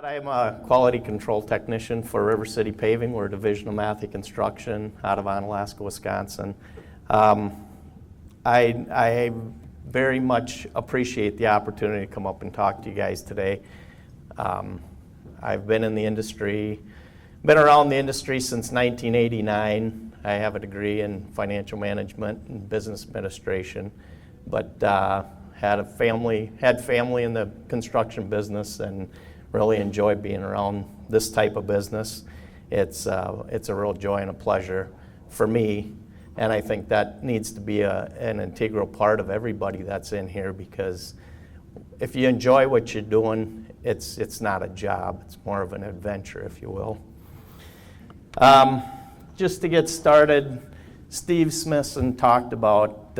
I'm a quality control technician for River City Paving. We're a division of Matthew Construction out of Onalaska, Wisconsin. I very much appreciate the opportunity to come up and talk to you guys today. I've been in the industry, been around the industry since 1989. I have a degree in financial management and business administration, but had family in the construction business and really enjoy being around this type of business. It's a real joy and a pleasure for me, and I think that needs to be an integral part of everybody that's in here, because if you enjoy what you're doing, it's not a job, it's more of an adventure, if you will. Just to get started, Steve Smithson talked about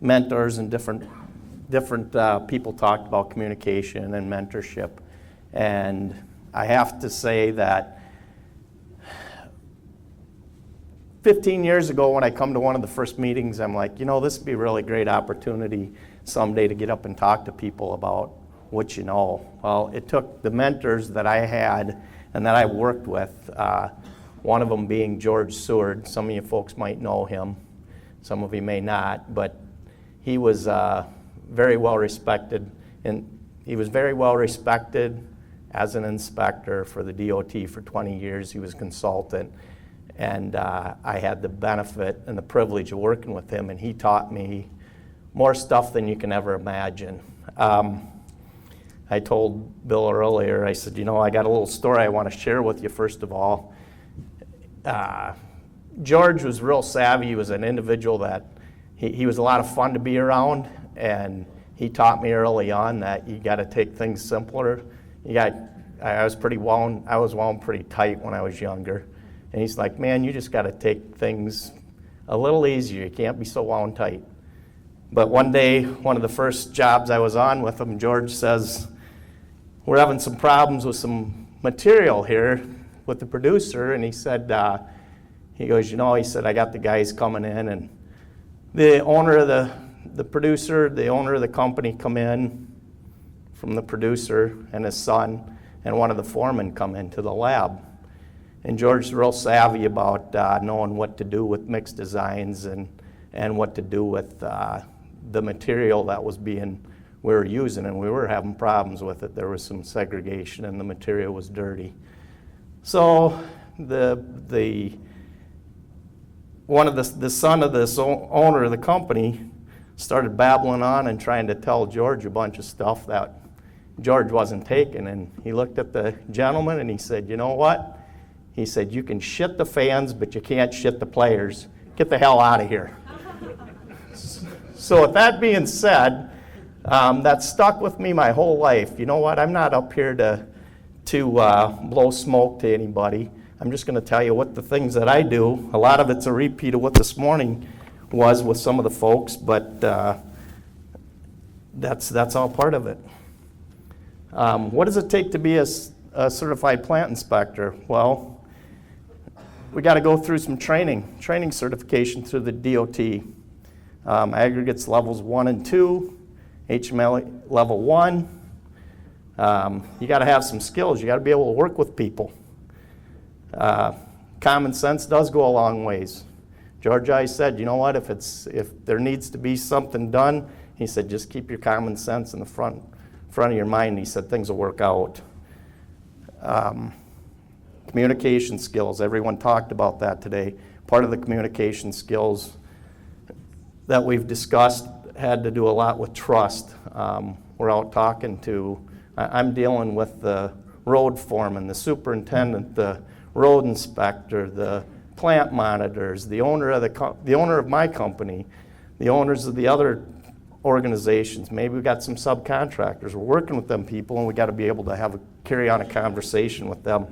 mentors, and different people talked about communication and mentorship. And I have to say that 15 years ago, when I come to one of the first meetings, I'm like, this would be a really great opportunity someday to get up and talk to people about what you know. Well, it took the mentors that I had and that I worked with, one of them being George Seward. Some of you folks might know him, some of you may not, but he was very well respected, and he was very well respected as an inspector for the DOT for 20 years. He was a consultant, and I had the benefit and the privilege of working with him, and he taught me more stuff than you can ever imagine. I told Bill earlier, I said, I got a little story I want to share with you. First of all, George was real savvy. He was an individual that he was a lot of fun to be around, and he taught me early on that you got to take things simpler. I was wound pretty tight when I was younger, and he's like, man, you just got to take things a little easier. You can't be so wound tight. But one day, one of the first jobs I was on with him, George says, we're having some problems with some material here with the producer, and he said, he said, I got the guys coming in, and the owner of the producer, the owner of the company come in from the producer and his son, and one of the foremen come into the lab. And George's real savvy about knowing what to do with mixed designs and what to do with the material that we were using, and we were having problems with it. There was some segregation and the material was dirty. So the son of this owner of the company started babbling on and trying to tell George a bunch of stuff that George wasn't taking. And he looked at the gentleman and he said, you know what? He said, you can shit the fans, but you can't shit the players. Get the hell out of here. So with that being said, that stuck with me my whole life. You know what? I'm not up here to blow smoke to anybody. I'm just going to tell you what the things that I do. A lot of it's a repeat of what this morning was with some of the folks, but that's all part of it. What does it take to be a certified plant inspector? Well, we got to go through some training certification through the DOT. Aggregates levels 1 and 2, HML level 1. You got to have some skills. You got to be able to work with people. Common sense does go a long ways. George I said, you know what, if there needs to be something done, he said, just keep your common sense in the front of your mind. He said, things will work out. Communication skills, everyone talked about that today. Part of the communication skills that we've discussed had to do a lot with trust. We're out talking I'm dealing with the road foreman, the superintendent, the road inspector, the plant monitors, the owner of my company, the owners of the other organizations. Maybe we've got some subcontractors. We're working with them people, and we got to be able to carry on a conversation with them.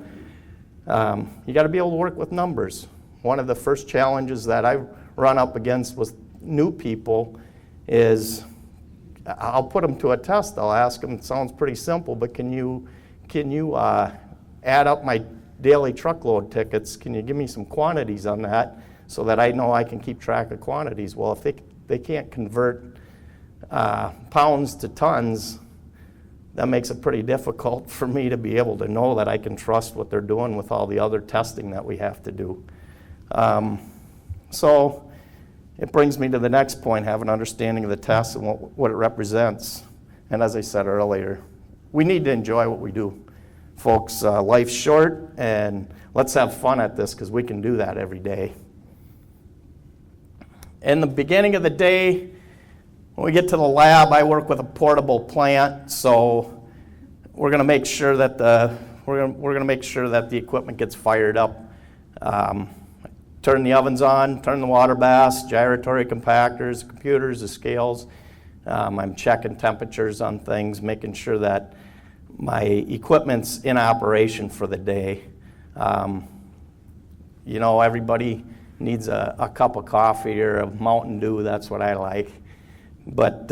You got to be able to work with numbers. One of the first challenges that I run up against with new people is I'll put them to a test. I'll ask them, it sounds pretty simple, but can you add up my daily truckload tickets? Can you give me some quantities on that so that I know I can keep track of quantities? Well, if they can't convert pounds to tons, that makes it pretty difficult for me to be able to know that I can trust what they're doing with all the other testing that we have to do. So it brings me to the next point, have an understanding of the test and what it represents. And as I said earlier, we need to enjoy what we do. Folks, life's short, and let's have fun at this because we can do that every day. In the beginning of the day, when we get to the lab, I work with a portable plant, so we're going to make sure that we're going to make sure that the equipment gets fired up. Turn the ovens on, turn the water baths, gyratory compactors, computers, the scales. I'm checking temperatures on things, making sure that my equipment's in operation for the day. You know, everybody needs a cup of coffee or a Mountain Dew. That's what I like. But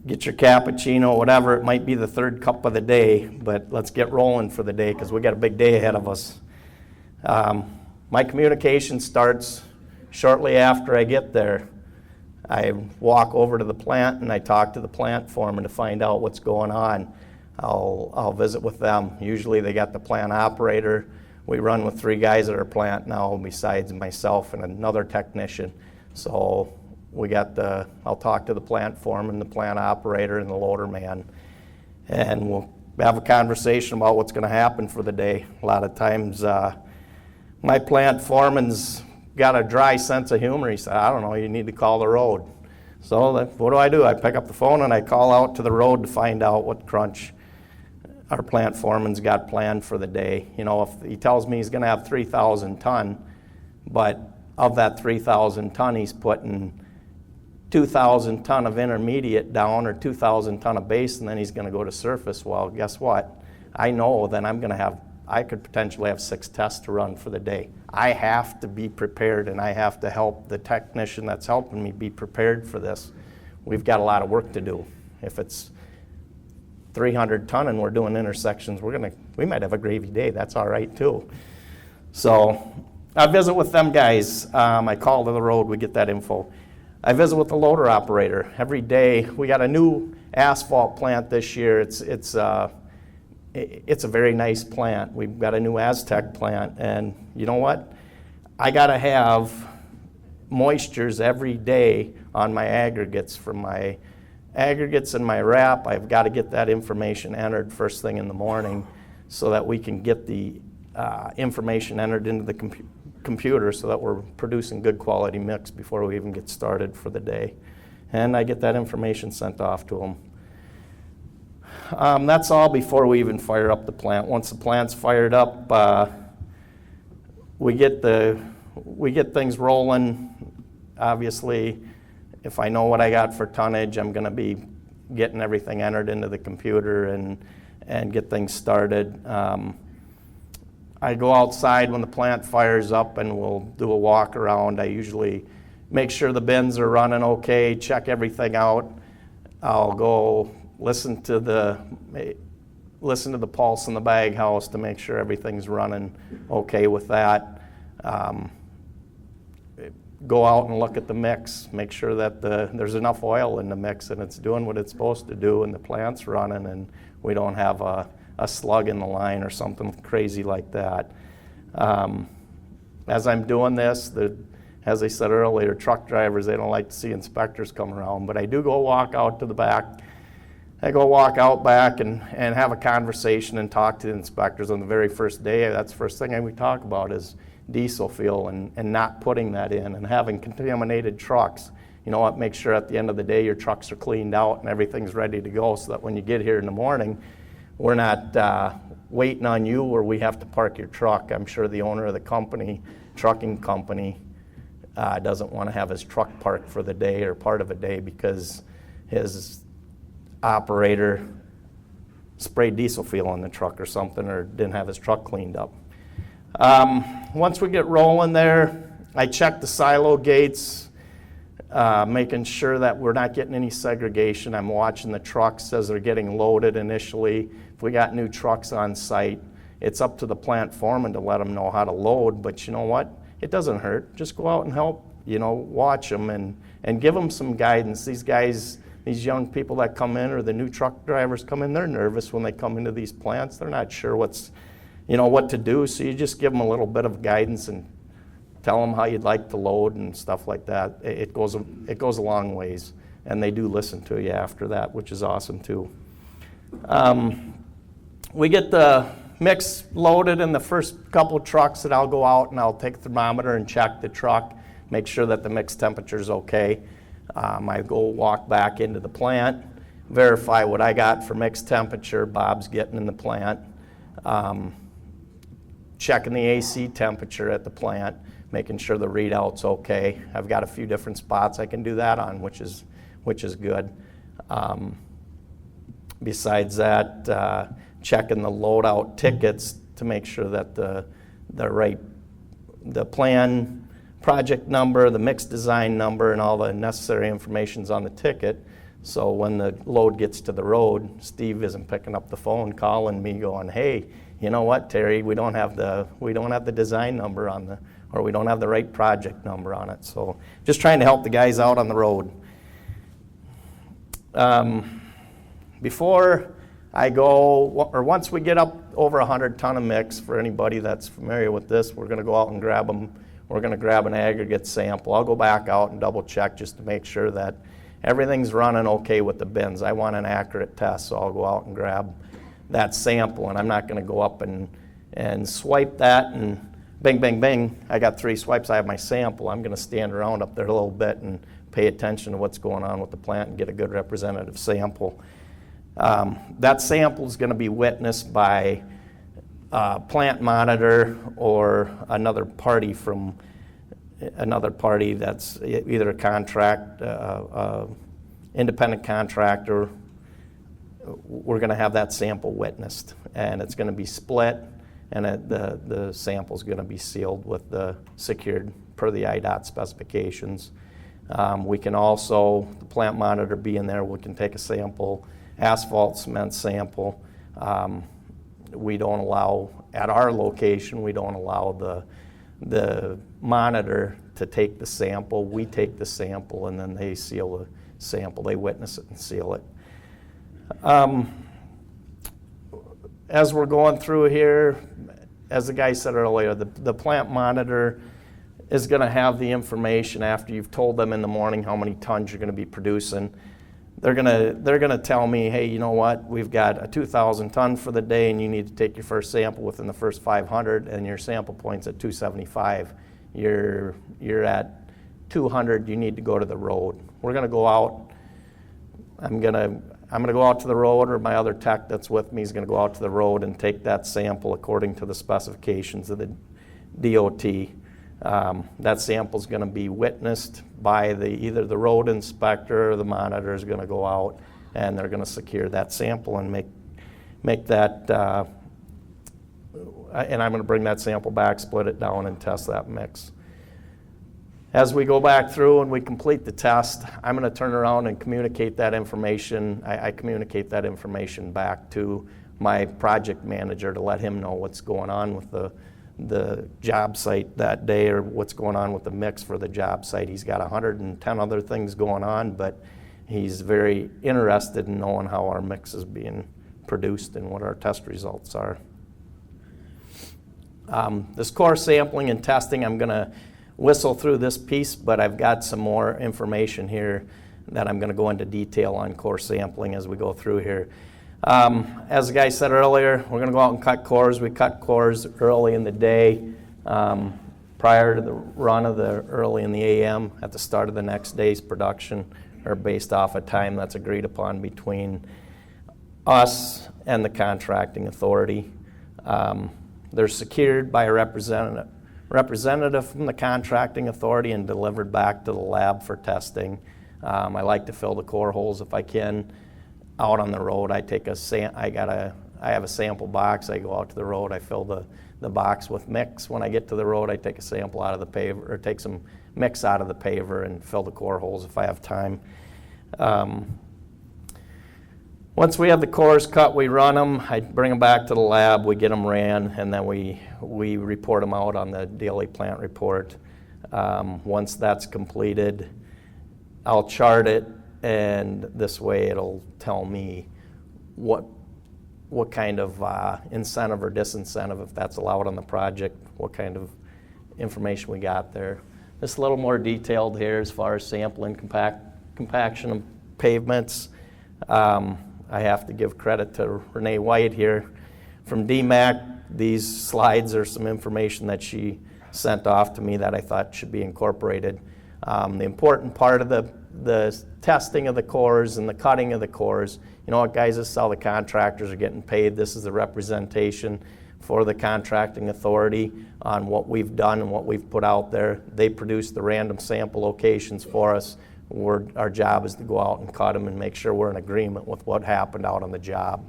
get your cappuccino, whatever. It might be the third cup of the day, but let's get rolling for the day because we got a big day ahead of us. My communication starts shortly after I get there. I walk over to the plant and I talk to the plant foreman to find out what's going on. I'll visit with them. Usually they got the plant operator. We run with 3 guys at our plant now besides myself and another technician. So I'll talk to the plant foreman, the plant operator, and the loader man. And we'll have a conversation about what's going to happen for the day. A lot of times my plant foreman's got a dry sense of humor. He said, I don't know, you need to call the road. So what do? I pick up the phone and I call out to the road to find out what crunch our plant foreman's got planned for the day. You know, if he tells me he's going to have 3,000 ton, but of that 3,000 ton, he's putting 2,000 ton of intermediate down or 2,000 ton of base, and then he's going to go to surface. Well, guess what? I know then I could potentially have 6 tests to run for the day. I have to be prepared, and I have to help the technician that's helping me be prepared for this. We've got a lot of work to do. If it's 300 ton and we're doing intersections, we might have a gravy day. That's all right too. So I visit with them guys. I call to the road, we get that info. I visit with the loader operator every day. We got a new asphalt plant this year. It's a very nice plant. We've got a new Aztec plant, and you know what? I got to have moistures every day on my aggregates. For my aggregates and my wrap, I've got to get that information entered first thing in the morning so that we can get the information entered into the computer so that we're producing good quality mix before we even get started for the day. And I get that information sent off to them. That's all before we even fire up the plant. Once the plant's fired up, we get things rolling. Obviously, if I know what I got for tonnage, I'm going to be getting everything entered into the computer and get things started. I go outside when the plant fires up and we'll do a walk around. I usually make sure the bins are running okay, check everything out. I'll go listen to the pulse in the bag house to make sure everything's running okay with that. Go out and look at the mix, make sure that there's enough oil in the mix and it's doing what it's supposed to do and the plant's running and we don't have a slug in the line or something crazy like that. As I'm doing this, as I said earlier, truck drivers, they don't like to see inspectors come around, but I do go walk out to the back. I go walk out back and have a conversation and talk to the inspectors on the very first day. That's the first thing we talk about is diesel fuel and not putting that in and having contaminated trucks. You know what, make sure at the end of the day your trucks are cleaned out and everything's ready to go so that when you get here in the morning, we're not waiting on you where we have to park your truck. I'm sure the owner of the trucking company, doesn't want to have his truck parked for the day or part of a day because his operator sprayed diesel fuel on the truck or something or didn't have his truck cleaned up. Once we get rolling there, I check the silo gates, making sure that we're not getting any segregation. I'm watching the trucks as they're getting loaded initially. If we got new trucks on site, it's up to the plant foreman to let them know how to load, but you know what? It doesn't hurt. Just go out and help, watch them and give them some guidance. These these young people that come in, or the new truck drivers come in, they're nervous when they come into these plants. They're not sure what to do, so you just give them a little bit of guidance and tell them how you'd like to load and stuff like that. It goes a long ways, and they do listen to you after that, which is awesome too. We get the mix loaded in the first couple trucks that I'll go out and I'll take a thermometer and check the truck, make sure that the mix temperature is okay. I go walk back into the plant, verify what I got for mix temperature, Bob's getting in the plant, checking the AC temperature at the plant, making sure the readout's okay. I've got a few different spots I can do that on, which is good. Besides that, checking the loadout tickets to make sure that the plan, project number, the mix design number, and all the necessary information's on the ticket. So when the load gets to the road, Steve isn't picking up the phone, calling me, going, "Hey, you know what, Terry? We don't have the design number on the, or we don't have the right project number on it." So just trying to help the guys out on the road. Before I go, or once we get up over 100 ton of mix, for anybody that's familiar with this, we're going to go out and grab them. We're going to grab an aggregate sample. I'll go back out and double check just to make sure that everything's running okay with the bins. I want an accurate test, so I'll go out and grab that sample, and I'm not going to go up and swipe that and bing, bing, bing. I got 3 swipes, I have my sample. I'm going to stand around up there a little bit and pay attention to what's going on with the plant and get a good representative sample. That sample is going to be witnessed by a plant monitor or another party that's either a contract, independent contractor. We're going to have that sample witnessed, and it's going to be split, and the sample is going to be sealed with the secured per the IDOT specifications. We can also, the plant monitor be in there, we can take a sample, asphalt cement sample. We don't allow, at our location, we don't allow the monitor to take the sample. We take the sample, and then they seal the sample. They witness it and seal it. As we're going through here, as the guy said earlier, the plant monitor is going to have the information after you've told them in the morning how many tons you're going to be producing. They're gonna tell me, "Hey, you know what? We've got a 2,000 ton for the day, and you need to take your first sample within the first 500, and your sample point's at 275. You're at 200. You need to go to the road." We're gonna go out. I'm gonna go out to the road, or my other tech that's with me is gonna go out to the road and take that sample according to the specifications of the DOT. That sample is going to be witnessed by either the road inspector or the monitor is going to go out, and they're going to secure that sample and make that, and I'm going to bring that sample back, split it down, and test that mix. As we go back through and we complete the test, I'm going to turn around and communicate that information. I communicate that information back to my project manager to let him know what's going on with the job site that day, or what's going on with the mix for the job site. He's got 110 other things going on, but he's very interested in knowing how our mix is being produced and what our test results are. This core sampling and testing, I'm going to whistle through this piece, but I've got some more information here that I'm going to go into detail on core sampling as we go through here. As the guy said earlier, we're going to go out and cut cores. We cut cores early in the day, prior to the run of the early in the AM. At the start of the next day's production, are based off a time that's agreed upon between us and the contracting authority. They're secured by a representative from the contracting authority and delivered back to the lab for testing. I like to fill the core holes if I can. Out on the road, I have a sample box. I go out to the road, I fill the box with mix. When I get to the road, I take a sample out of the paver, or take some mix out of the paver and fill the core holes if I have time. Once we have the cores cut, we run them. I bring them back to the lab, we get them ran, and then we report them out on the daily plant report. Once that's completed, I'll chart it and this way it'll tell me what kind of incentive or disincentive, if that's allowed on the project, what kind of information we got there. This is a little more detailed here as far as sampling compaction of pavements. I have to give credit to Renee White here from DMAC. These slides are some information that she sent off to me that I thought should be incorporated. The important part of the testing of the cores and the cutting of the cores, you know what, guys, this is how the contractors are getting paid. This is the representation for the contracting authority on what we've done and what we've put out there. They produce the random sample locations for us. Our job is to go out and cut them and make sure we're in agreement with what happened out on the job.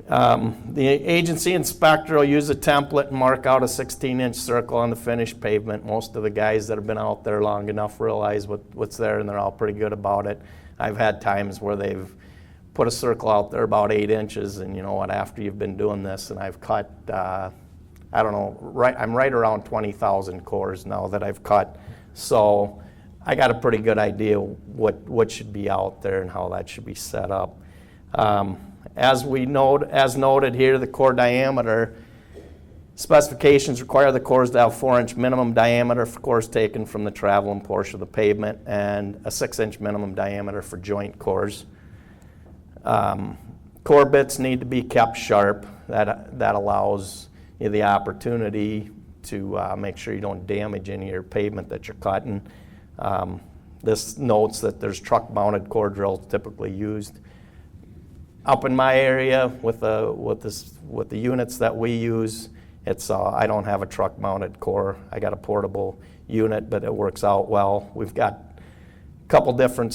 The agency inspector will use a template and mark out a 16-inch circle on the finished pavement. Most of the guys that have been out there long enough realize what's there, and they're all pretty good about it. I've had times where they've put a circle out there about 8 inches, and you know what, after you've been doing this, and I've cut, I don't know, I'm right around 20,000 cores now that I've cut. So I got a pretty good idea what should be out there and how that should be set up. As noted here, the core diameter specifications require the cores to have 4-inch minimum diameter for cores taken from the traveling portion of the pavement and a 6-inch minimum diameter for joint cores. Core bits need to be kept sharp. That allows you the opportunity to make sure you don't damage any of your pavement that you're cutting. This notes that there's truck-mounted core drills typically used. Up in my area with the units that we use, it's I don't have a truck-mounted core. I got a portable unit, but it works out well. We've got a couple different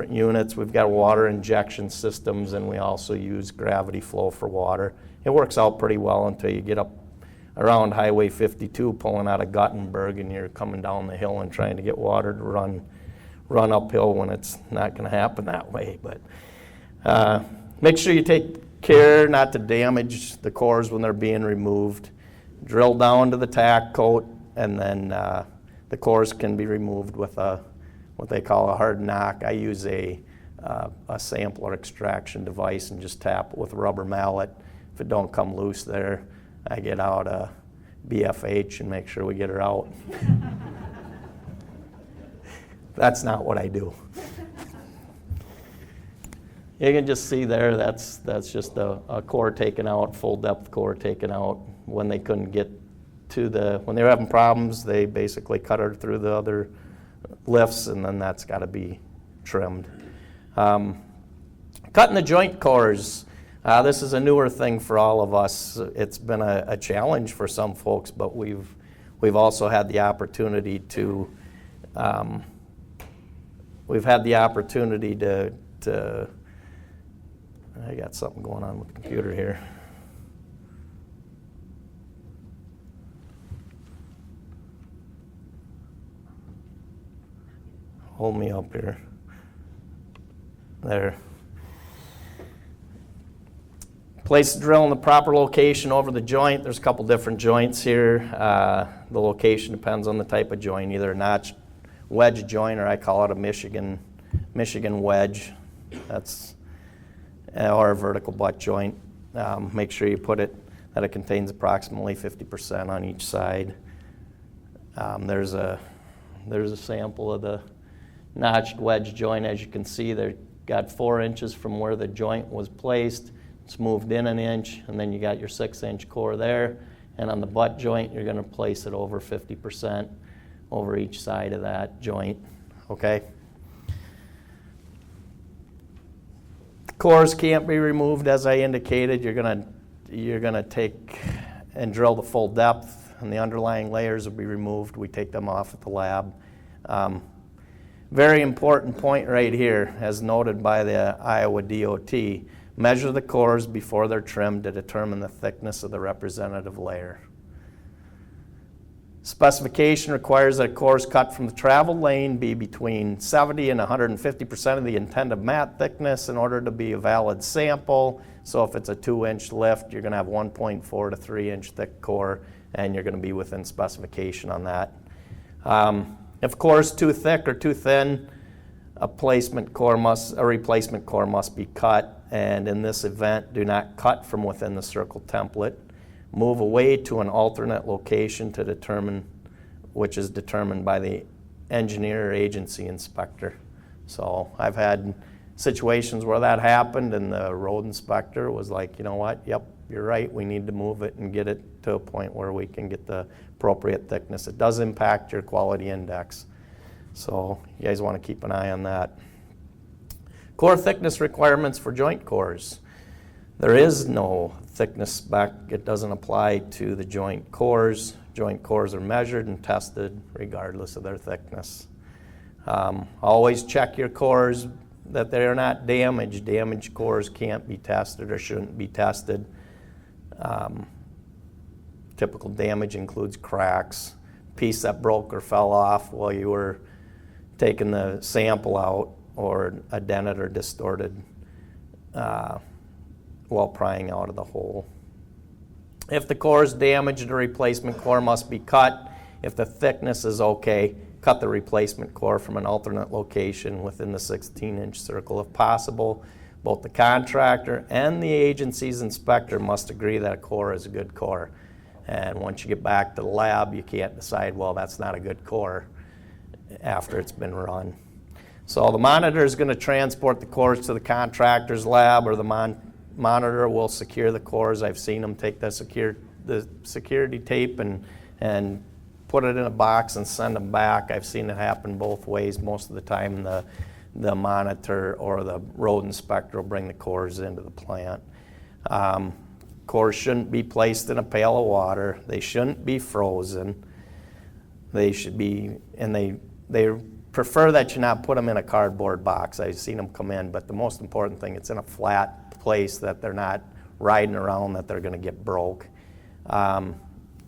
units. We've got water injection systems, and we also use gravity flow for water. It works out pretty well until you get up around Highway 52 pulling out of Guttenberg, and you're coming down the hill and trying to get water to run uphill when it's not going to happen that way. But make sure you take care not to damage the cores when they're being removed. Drill down to the tack coat, and then the cores can be removed with what they call a hard knock. I use a sampler extraction device and just tap it with a rubber mallet. If it don't come loose there, I get out a BFH and make sure we get her out. That's not what I do. You can just see there, that's just a core taken out, full depth core taken out. When they couldn't get to when they were having problems, they basically cut her through the other lifts, and then that's got to be trimmed. Cutting the joint cores. This is a newer thing for all of us. It's been a challenge for some folks, but we've also had the opportunity to I got something going on with the computer here. Hold me up here. There. Place the drill in the proper location over the joint. There's a couple different joints here. The location depends on the type of joint, either a notched wedge joint, or I call it a Michigan wedge. Or a vertical butt joint. Make sure you put it that it contains approximately 50% on each side. There's a sample of the notched wedge joint. As you can see, they've got 4 inches from where the joint was placed. It's moved in an inch, and then you got your 6-inch core there. And on the butt joint, you're going to place it over 50% over each side of that joint. Okay. Cores can't be removed, as I indicated. You're gonna take and drill the full depth, and the underlying layers will be removed. We take them off at the lab. Very important point right here, as noted by the Iowa DOT. Measure the cores before they're trimmed to determine the thickness of the representative layer. Specification requires that cores cut from the travel lane be between 70 and 150% of the intended mat thickness in order to be a valid sample. So if it's a 2-inch lift, you're going to have 1.4 to 3-inch thick core, and you're going to be within specification on that. If cores too thick or too thin, a replacement core must be cut, and in this event, do not cut from within the circle template. Move away to an alternate location which is determined by the engineer or agency inspector. So I've had situations where that happened and the road inspector was like, you know what, yep, you're right, we need to move it and get it to a point where we can get the appropriate thickness. It does impact your quality index. So you guys want to keep an eye on that. Core thickness requirements for joint cores. There is no thickness spec. It doesn't apply to the joint cores. Joint cores are measured and tested regardless of their thickness. Always check your cores that they're not damaged. Damaged cores can't be tested or shouldn't be tested. Typical damage includes cracks, piece that broke or fell off while you were taking the sample out, or a dented or distorted while prying out of the hole. If the core is damaged, a replacement core must be cut. If the thickness is okay, cut the replacement core from an alternate location within the 16-inch circle if possible. Both the contractor and the agency's inspector must agree that a core is a good core. And once you get back to the lab, you can't decide, well, that's not a good core after it's been run. So the monitor is going to transport the cores to the contractor's lab, or the monitor will secure the cores. I've seen them take the security tape and put it in a box and send them back. I've seen it happen both ways. Most of the time the monitor or the road inspector will bring the cores into the plant. Cores shouldn't be placed in a pail of water. They shouldn't be frozen. They should be, and they prefer that you not put them in a cardboard box. I've seen them come in, but the most important thing, it's in a flat place that they're not riding around, that they're going to get broke.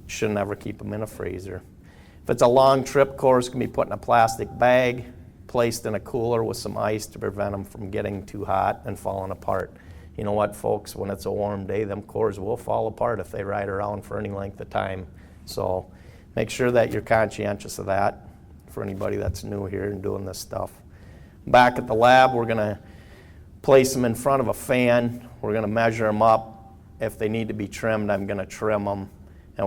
Shouldn't ever keep them in a freezer. If it's a long trip, cores can be put in a plastic bag, placed in a cooler with some ice to prevent them from getting too hot and falling apart. You know what, folks, when it's a warm day, them cores will fall apart if they ride around for any length of time. So make sure that you're conscientious of that for anybody that's new here and doing this stuff. Back at the lab, we're going to place them in front of a fan. We're going to measure them up. If they need to be trimmed, I'm going to trim them, and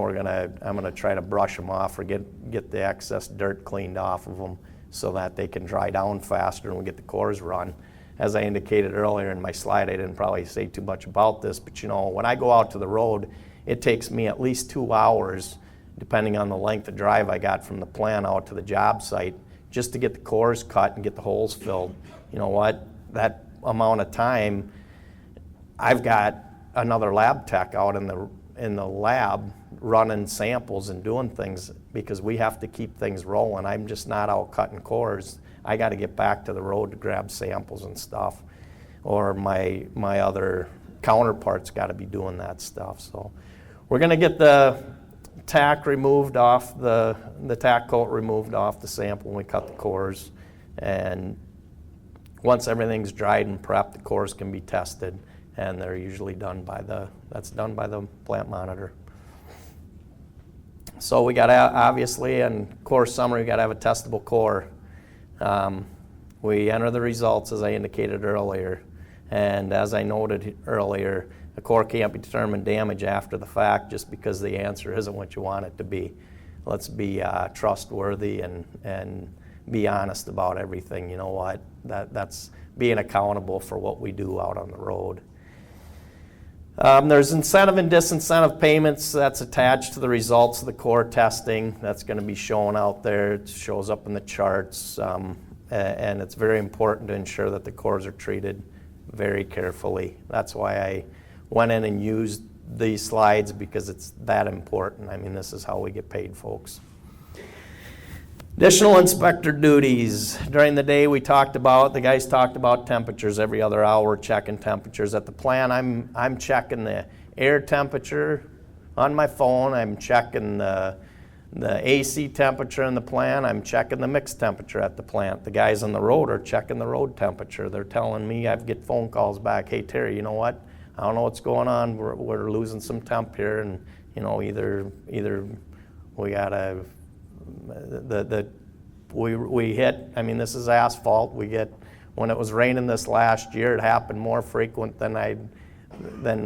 I'm going to try to brush them off or get the excess dirt cleaned off of them so that they can dry down faster and we get the cores run. As I indicated earlier in my slide, I didn't probably say too much about this, but you know, when I go out to the road, it takes me at least 2 hours, depending on the length of drive I got from the plant out to the job site, just to get the cores cut and get the holes filled. You know what? That amount of time, I've got another lab tech out in the lab running samples and doing things because we have to keep things rolling. I'm just not out cutting cores. I got to get back to the road to grab samples and stuff, or my other counterparts got to be doing that stuff. So we're going to get the tack removed off, the tack coat removed off the sample when we cut the cores, and once everything's dried and prepped, the cores can be tested, and they're usually done by the plant monitor. So we got to, obviously, in core summary, we got to have a testable core. We enter the results as I indicated earlier, and as I noted earlier, a core can't be determined damage after the fact just because the answer isn't what you want it to be. Let's be trustworthy and be honest about everything. You know what? That's being accountable for what we do out on the road. There's incentive and disincentive payments that's attached to the results of the core testing. That's going to be shown out there. It shows up in the charts, and it's very important to ensure that the cores are treated very carefully. That's why I went in and used these slides, because it's that important. I mean, this is how we get paid, folks. Additional inspector duties. During the day, the guys talked about temperatures. Every other hour, checking temperatures. At the plant, I'm checking the air temperature on my phone. I'm checking the AC temperature in the plant. I'm checking the mixed temperature at the plant. The guys on the road are checking the road temperature. They're telling me, I get phone calls back, hey Terry, you know what? I don't know what's going on. We're losing some temp here, and you know, either we gotta, the we hit, I mean, this is asphalt. We get, when it was raining this last year, it happened more frequent than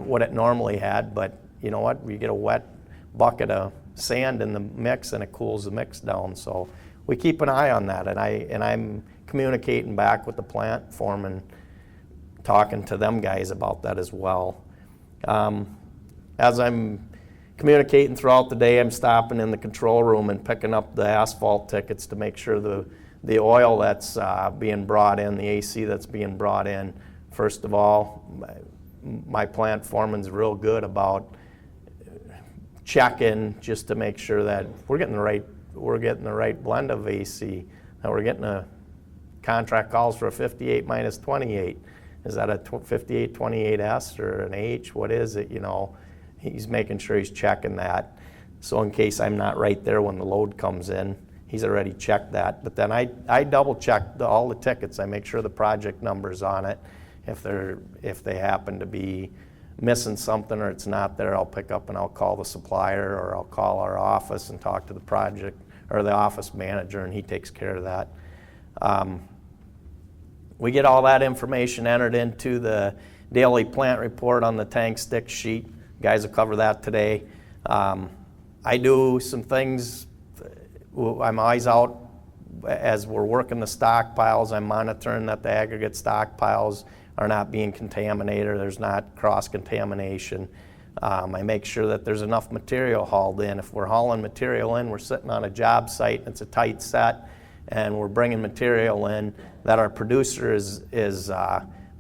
what it normally had. But you know what? We get a wet bucket of sand in the mix and it cools the mix down. So we keep an eye on that, and I'm communicating back with the plant foreman, talking to them guys about that as well. As I'm communicating throughout the day, I'm stopping in the control room and picking up the asphalt tickets to make sure the oil that's being brought in, the AC that's being brought in, first of all, my plant foreman's real good about checking just to make sure that we're getting the right blend of AC. Now we're getting a contract calls for a 58 minus 28. Is that a 5828S or an H? What is it? You know, he's making sure he's checking that. So in case I'm not right there when the load comes in, he's already checked that. But then I double check all the tickets. I make sure the project number's on it. If they happen to be missing something or it's not there, I'll pick up and I'll call the supplier, or I'll call our office and talk to the project or the office manager, and he takes care of that. We get all that information entered into the daily plant report on the tank stick sheet. Guys will cover that today. I do some things. I'm always out as we're working the stockpiles. I'm monitoring that the aggregate stockpiles are not being contaminated. There's not cross-contamination. I make sure that there's enough material hauled in. If we're hauling material in, we're sitting on a job site and it's a tight set, and we're bringing material in, that our producer is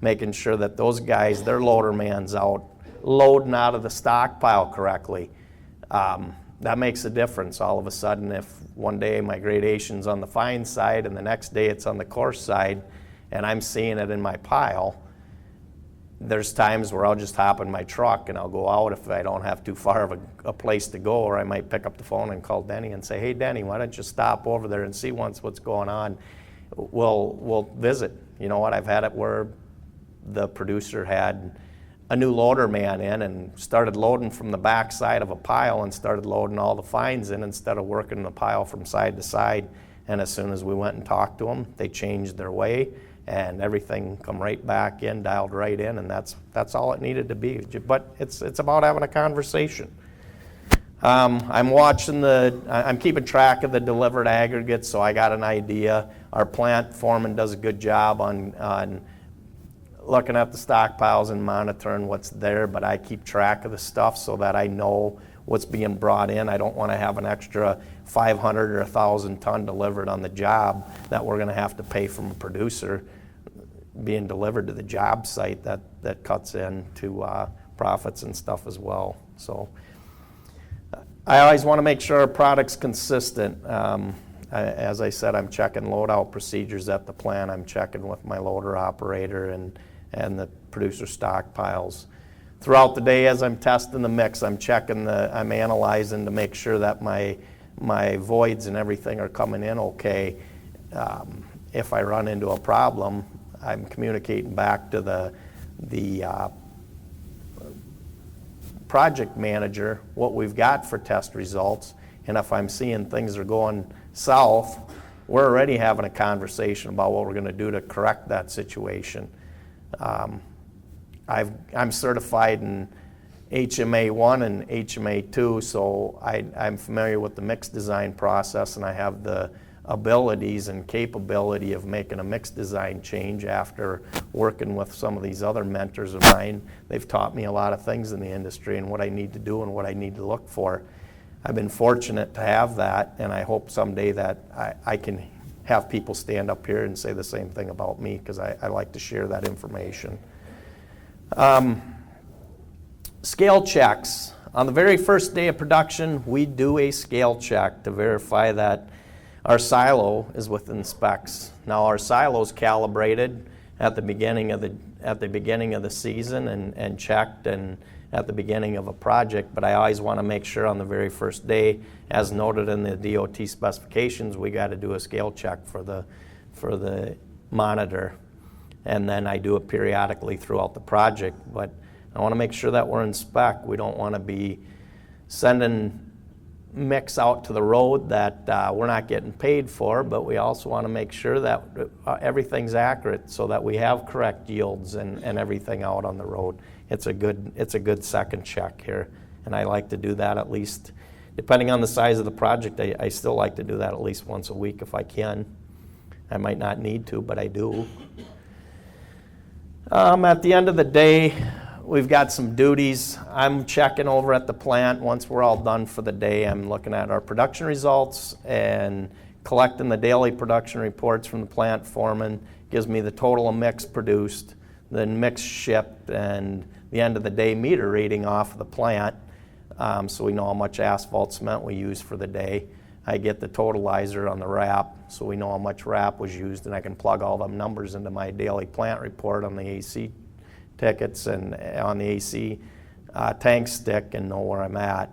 making sure that those guys, their loader man's out, loading out of the stockpile correctly. That makes a difference. All of a sudden, if one day my gradation's on the fine side and the next day it's on the coarse side, and I'm seeing it in my pile, there's times where I'll just hop in my truck and I'll go out if I don't have too far of a place to go, or I might pick up the phone and call Denny and say, hey Denny, why don't you stop over there and see what's going on? We'll visit. You know what, I've had it where the producer had a new loader man in and started loading from the back side of a pile and started loading all the fines in instead of working the pile from side to side. And as soon as we went and talked to them, they changed their way, and everything come right back in, dialed right in, and that's all it needed to be. But it's about having a conversation. I'm keeping track of the delivered aggregates, so I got an idea. Our plant foreman does a good job on looking at the stockpiles and monitoring what's there, but I keep track of the stuff so that I know what's being brought in. I don't want to have an extra 500 or 1,000 ton delivered on the job that we're going to have to pay from a producer being delivered to the job site. That cuts into profits and stuff as well. So I always want to make sure our product's consistent. As I said, I'm checking load out procedures at the plant. I'm checking with my loader operator and the producer stockpiles. Throughout the day, as I'm testing the mix, I'm analyzing to make sure that my voids and everything are coming in okay. If I run into a problem, I'm communicating back to the project manager what we've got for test results, and if I'm seeing things are going south, we're already having a conversation about what we're going to do to correct that situation. I'm certified in HMA 1 and HMA 2, so I'm familiar with the mix design process, and I have the abilities and capability of making a mix design change after working with some of these other mentors of mine. They've taught me a lot of things in the industry and what I need to do and what I need to look for. I've been fortunate to have that, and I hope someday that I can have people stand up here and say the same thing about me, because I like to share that information. Scale checks. On the very first day of production, we do a scale check to verify that our silo is within specs. Now, our silo is calibrated at the beginning of the season and checked and at the beginning of a project, but I always want to make sure on the very first day, as noted in the DOT specifications, we got to do a scale check for the monitor, and then I do it periodically throughout the project. But I want to make sure that we're in spec. We don't want to be sending mix out to the road that we're not getting paid for, but we also want to make sure that everything's accurate so that we have correct yields and everything out on the road. It's a good second check here, and I like to do that at least, depending on the size of the project, I still like to do that at least once a week if I can. I might not need to, but I do. At the end of the day, we've got some duties. I'm checking over at the plant. Once we're all done for the day, I'm looking at our production results and collecting the daily production reports from the plant foreman. Gives me the total of mix produced, the mix shipped, and the end of the day meter reading off of the plant, so we know how much asphalt cement we use for the day. I get the totalizer on the wrap, so we know how much wrap was used, and I can plug all them numbers into my daily plant report on the AC tickets and on the AC tank stick and know where I'm at.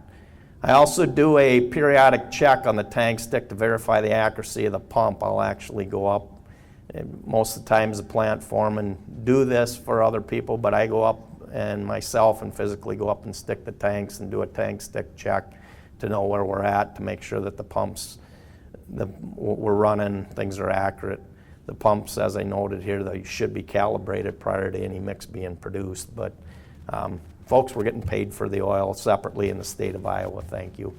I also do a periodic check on the tank stick to verify the accuracy of the pump. I'll actually go up, and most of the times the plant foreman do this for other people, but I go up and myself and physically go up and stick the tanks and do a tank stick check to know where we're at, to make sure that the pumps we're running, things are accurate. The pumps, as I noted here, they should be calibrated prior to any mix being produced. But folks, we're getting paid for the oil separately in the state of Iowa. Thank you.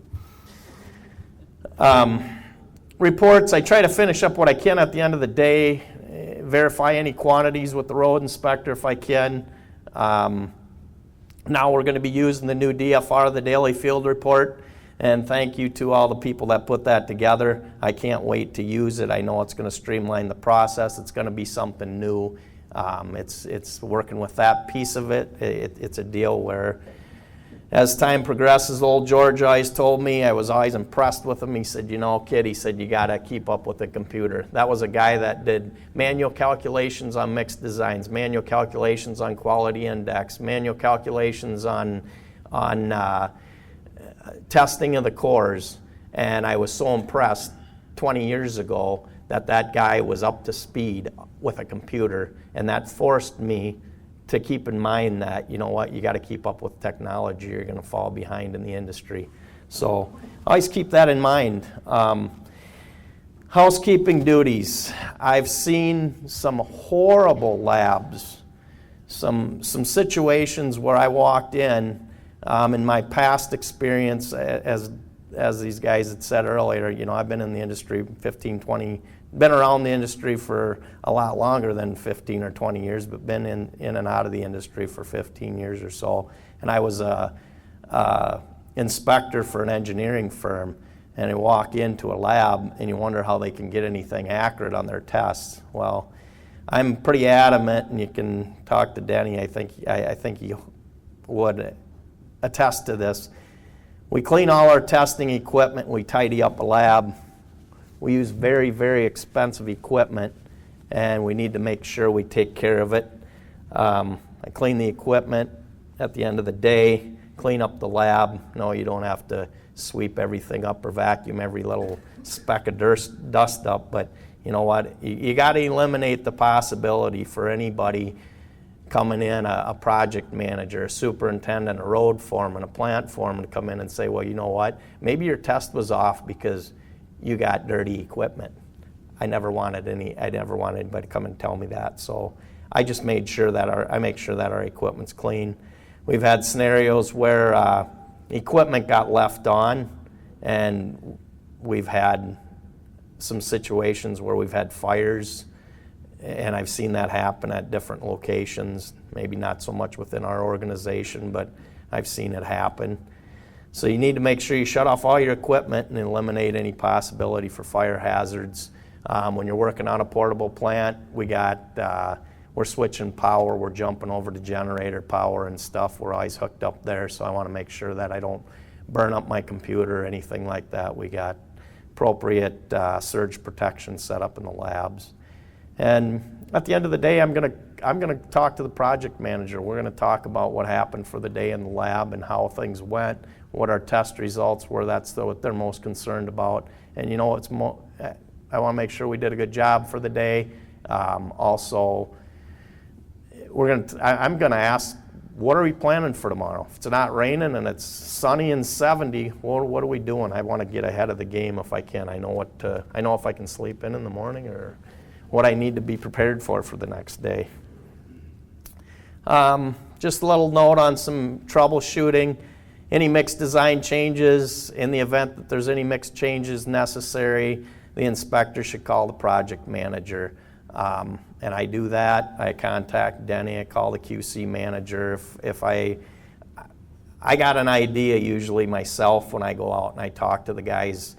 Reports, I try to finish up what I can at the end of the day, verify any quantities with the road inspector if I can. Now we're going to be using the new DFR, the daily field report. And thank you to all the people that put that together. I can't wait to use it. I know it's going to streamline the process. It's going to be something new. It's working with that piece of it. It's a deal where, as time progresses, old George always told me, I was always impressed with him. He said, you know, kid, he said, you got to keep up with the computer. That was a guy that did manual calculations on mixed designs, manual calculations on quality index, manual calculations on testing of the cores, and I was so impressed 20 years ago that guy was up to speed with a computer, and that forced me to keep in mind that, you know what, you got to keep up with technology, you're going to fall behind in the industry. So always keep that in mind. Housekeeping duties. I've seen some horrible labs, some situations where I walked in my past experience, as these guys had said earlier, you know, I've been in the industry 15, 20, been around the industry for a lot longer than 15 or 20 years, but been in and out of the industry for 15 years or so. And I was a inspector for an engineering firm, and I walk into a lab and you wonder how they can get anything accurate on their tests. Well, I'm pretty adamant, and you can talk to Denny, I think he would attest to this. We clean all our testing equipment, we tidy up a lab. We use very, very expensive equipment, and we need to make sure we take care of it. I clean the equipment at the end of the day, clean up the lab. No, you don't have to sweep everything up or vacuum every little speck of dust up, but you know what? You got to eliminate the possibility for anybody coming in, a project manager, a superintendent, a road foreman, a plant foreman, to come in and say, well, you know what, maybe your test was off because you got dirty equipment. I never wanted anybody to come and tell me that. So I just made sure that our equipment's clean. We've had scenarios where equipment got left on, and we've had some situations where we've had fires, and I've seen that happen at different locations, maybe not so much within our organization, but I've seen it happen. So you need to make sure you shut off all your equipment and eliminate any possibility for fire hazards. When you're working on a portable plant, we're switching power, we're jumping over to generator power and stuff. We're always hooked up there, so I want to make sure that I don't burn up my computer or anything like that. We got appropriate surge protection set up in the labs. And at the end of the day, I'm gonna talk to the project manager. We're gonna talk about what happened for the day in the lab and how things went, what our test results were. That's what they're most concerned about. And you know, I want to make sure we did a good job for the day. Also, I'm gonna ask what are we planning for tomorrow? If it's not raining and it's sunny and 70, well, what are we doing? I want to get ahead of the game if I can. I know if I can sleep in the morning or what I need to be prepared for the next day. Just a little note on some troubleshooting. Any mix design changes, in the event that there's any mix changes necessary, the inspector should call the project manager. And I do that. I contact Denny, I call the QC manager. If I got an idea usually myself when I go out and I talk to the guys,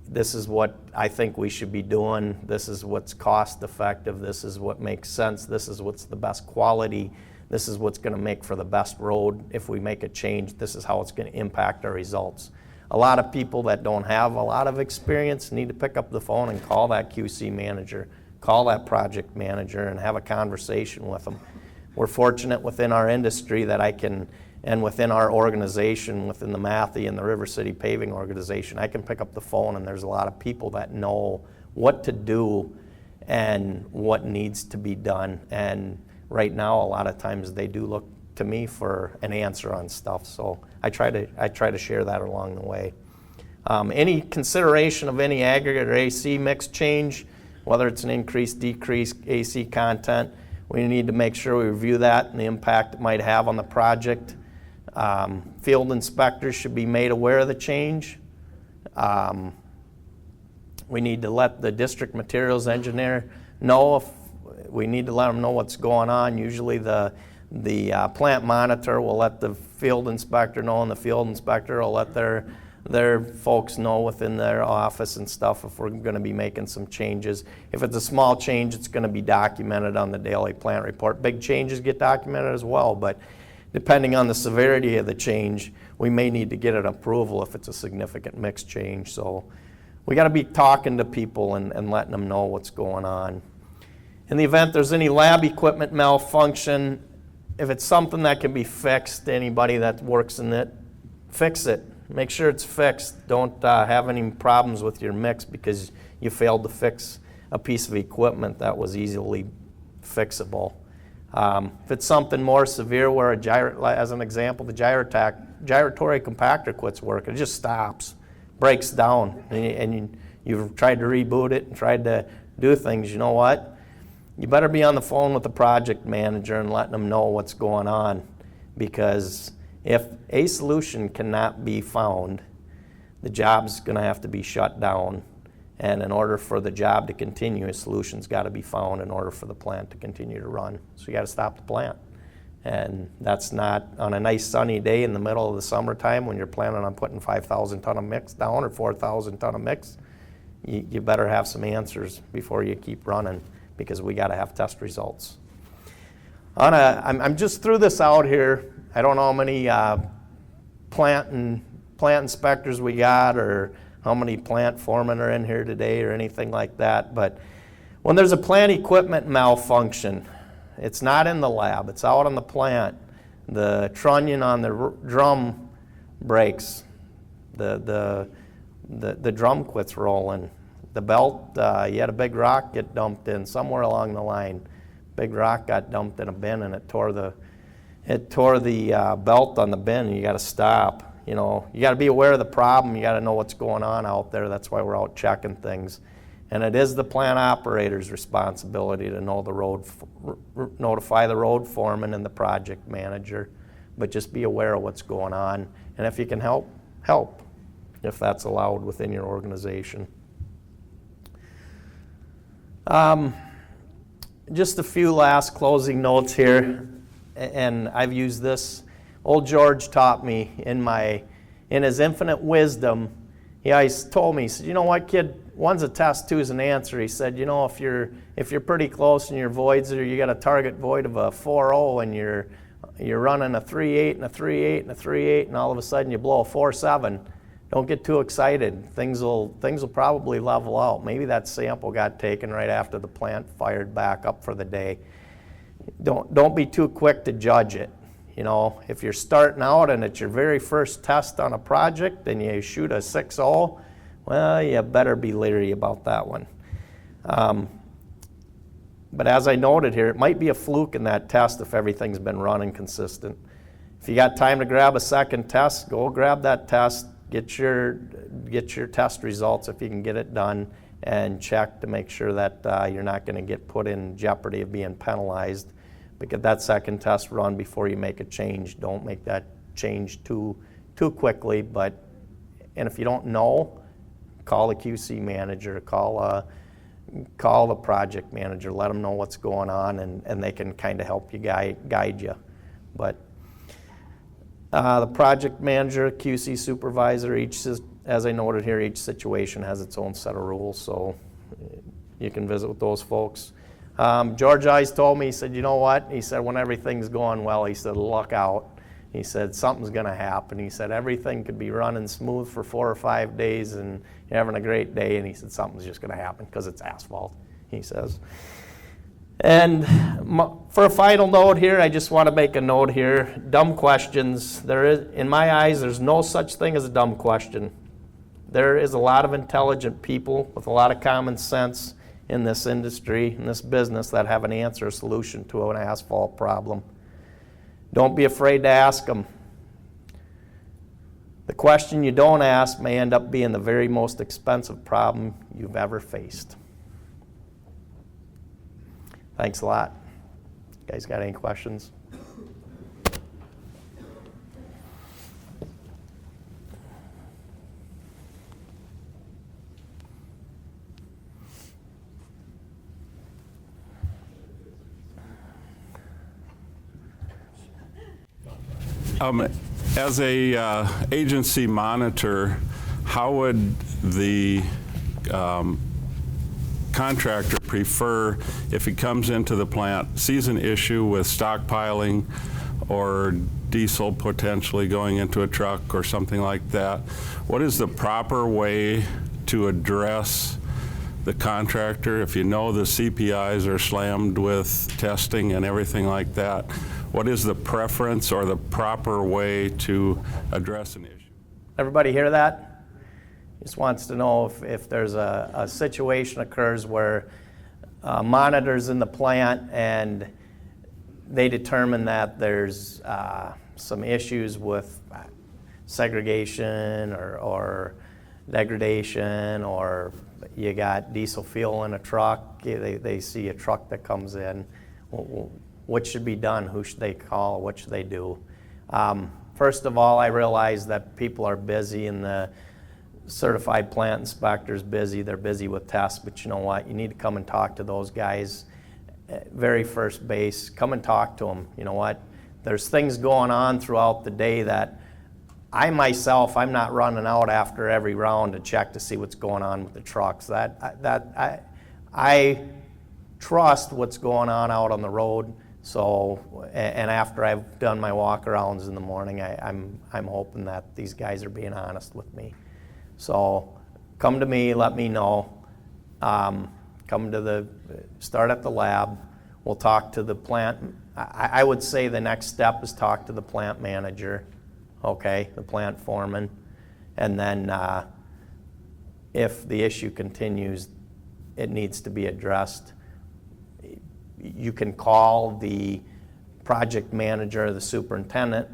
this is what I think we should be doing, this is what's cost effective, this is what makes sense, this is what's the best quality, this is what's going to make for the best road. If we make a change, this is how it's going to impact our results. A lot of people that don't have a lot of experience need to pick up the phone and call that QC manager, call that project manager and have a conversation with them. We're fortunate within our industry that I can, and within our organization, within the Matthew and the River City Paving organization, I can pick up the phone and there's a lot of people that know what to do and what needs to be done. And right now, a lot of times they do look to me for an answer on stuff. So I try to share that along the way. Any consideration of any aggregate or AC mix change, whether it's an increase, decrease AC content, we need to make sure we review that and the impact it might have on the project. Field inspectors should be made aware of the change. We need to let the district materials engineer know. If we need to let them know what's going on. Usually the plant monitor will let the field inspector know, and the field inspector will let their folks know within their office and stuff if we're going to be making some changes. If it's a small change, it's going to be documented on the daily plant report. Big changes get documented as well, but depending on the severity of the change, we may need to get an approval if it's a significant mix change. So we got to be talking to people and letting them know what's going on. In the event there's any lab equipment malfunction, if it's something that can be fixed, anybody that works in it, fix it. Make sure it's fixed. Don't have any problems with your mix because you failed to fix a piece of equipment that was easily fixable. If it's something more severe where as an example, the gyratory compactor quits working, it just stops, breaks down, and you've tried to reboot it and tried to do things, you know what? You better be on the phone with the project manager and letting them know what's going on, because if a solution cannot be found, the job's going to have to be shut down. And in order for the job to continue, a solution's got to be found in order for the plant to continue to run. So you got to stop the plant. And that's not on a nice sunny day in the middle of the summertime when you're planning on putting 5,000 ton of mix down or 4,000 ton of mix. You better have some answers before you keep running, because we got to have test results. I'm just threw this out here. I don't know how many plant inspectors we got or how many plant foremen are in here today or anything like that, but when there's a plant equipment malfunction, it's not in the lab, it's out on the plant. The trunnion on the drum breaks, the drum quits rolling. The belt, you had a big rock get dumped in somewhere along the line. Big rock got dumped in a bin and it tore the belt on the bin, and you got to stop. You know, you got to be aware of the problem. You got to know what's going on out there. That's why we're out checking things. And it is the plant operator's responsibility to know the road, notify the road foreman and the project manager. But just be aware of what's going on. And if you can help, help, if that's allowed within your organization. Just a few last closing notes here. And I've used this. Old George taught me in his infinite wisdom. He always told me, he said, you know what, kid, one's a test, two's an answer. He said, you know, if you're pretty close and your voids are, you got a target void of a 4.0 and you're running a 3.8 and a 3.8 and a 3.8 and all of a sudden you blow a 4.7, don't get too excited. Things will probably level out. Maybe that sample got taken right after the plant fired back up for the day. Don't be too quick to judge it. You know, if you're starting out and it's your very first test on a project and you shoot a 6.0, well, you better be leery about that one. But as I noted here, it might be a fluke in that test if everything's been running consistent. If you got time to grab a second test, go grab that test, get your test results if you can get it done, and check to make sure that you're not going to get put in jeopardy of being penalized. But get that second test run before you make a change. Don't make that change too quickly. And if you don't know, call the QC manager, call the project manager, let them know what's going on, and they can kind of help you guide you. But the project manager, QC supervisor, as I noted here, each situation has its own set of rules, so you can visit with those folks. George Eyes told me, he said, you know what? He said, when everything's going well, he said, look out. He said, something's going to happen. He said, everything could be running smooth for 4 or 5 days and you're having a great day. And he said, something's just going to happen because it's asphalt, he says. And for a final note here, I just want to make a note here. Dumb questions. In my eyes, there's no such thing as a dumb question. There is a lot of intelligent people with a lot of common sense in this industry, in this business, that have an answer, a solution to an asphalt problem. Don't be afraid to ask them. The question you don't ask may end up being the very most expensive problem you've ever faced. Thanks a lot. You guys got any questions? As a agency monitor, how would the contractor prefer, if he comes into the plant, sees an issue with stockpiling or diesel potentially going into a truck or something like that, what is the proper way to address the contractor? If you know the CPIs are slammed with testing and everything like that, what is the preference or the proper way to address an issue? Everybody hear that? Just wants to know if there's a situation occurs where monitors in the plant and they determine that there's some issues with segregation or degradation, or you got diesel fuel in a truck, they see a truck that comes in. What should be done? Who should they call? What should they do? First of all, I realize that people are busy and the certified plant inspector's busy. They're busy with tests, but you know what? You need to come and talk to those guys at very first base. Come and talk to them. You know what? There's things going on throughout the day that I'm not running out after every round to check to see what's going on with the trucks. I trust what's going on out on the road. So, and after I've done my walk-arounds in the morning, I'm hoping that these guys are being honest with me. So, come to me, let me know. Start at the lab. We'll talk to the plant. I would say the next step is talk to the plant manager, okay, the plant foreman. And then if the issue continues, it needs to be addressed. You can call the project manager or the superintendent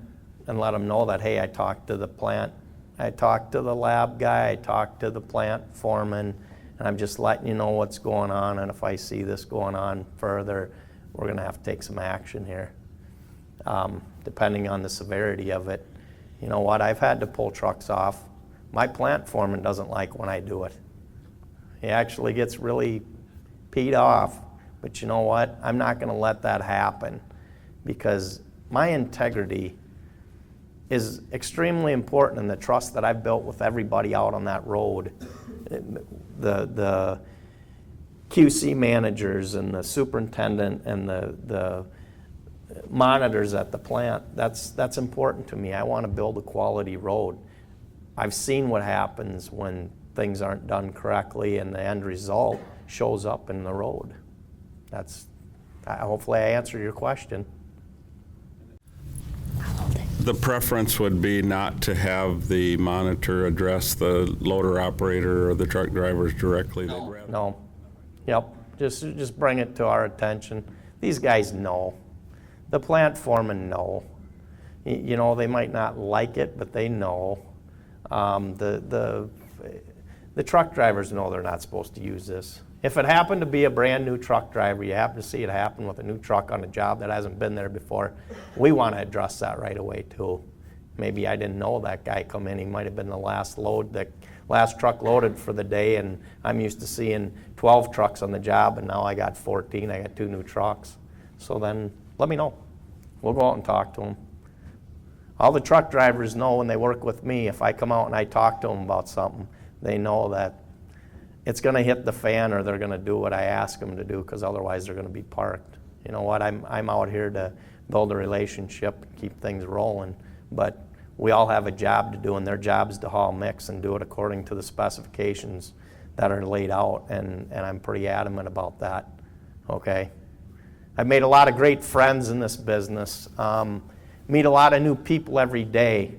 and let them know that, hey, I talked to the plant, I talked to the lab guy, I talked to the plant foreman, and I'm just letting you know what's going on, and if I see this going on further, we're going to have to take some action here, depending on the severity of it. You know what, I've had to pull trucks off. My plant foreman doesn't like when I do it. He actually gets really peed off. But you know what? I'm not going to let that happen, because my integrity is extremely important, and the trust that I've built with everybody out on that road, the QC managers and the superintendent and the monitors at the plant, that's important to me. I want to build a quality road. I've seen what happens when things aren't done correctly and the end result shows up in the road. Hopefully I answered your question. The preference would be not to have the monitor address the loader operator or the truck drivers directly. No. Yep. just bring it to our attention. These guys know. The plant foremen know. You know, they might not like it, but they know. The truck drivers know they're not supposed to use this. If it happened to be a brand new truck driver, you happen to see it happen with a new truck on a job that hasn't been there before, we want to address that right away too. Maybe I didn't know that guy come in. He might have been the last truck loaded for the day, and I'm used to seeing 12 trucks on the job, and now I got 14. I got 2 new trucks. So then let me know. We'll go out and talk to them. All the truck drivers know when they work with me, if I come out and I talk to them about something, they know that it's going to hit the fan, or they're going to do what I ask them to do, because otherwise they're going to be parked. You know what? I'm out here to build a relationship and keep things rolling, but we all have a job to do, and their job is to haul mix and do it according to the specifications that are laid out, and I'm pretty adamant about that. Okay? I've made a lot of great friends in this business. Meet a lot of new people every day.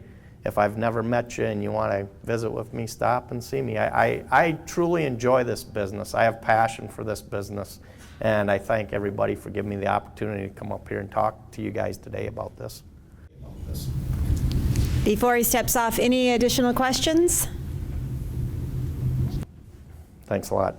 If I've never met you and you want to visit with me, stop and see me. I truly enjoy this business. I have passion for this business, and I thank everybody for giving me the opportunity to come up here and talk to you guys today about this. Before he steps off, any additional questions? Thanks a lot.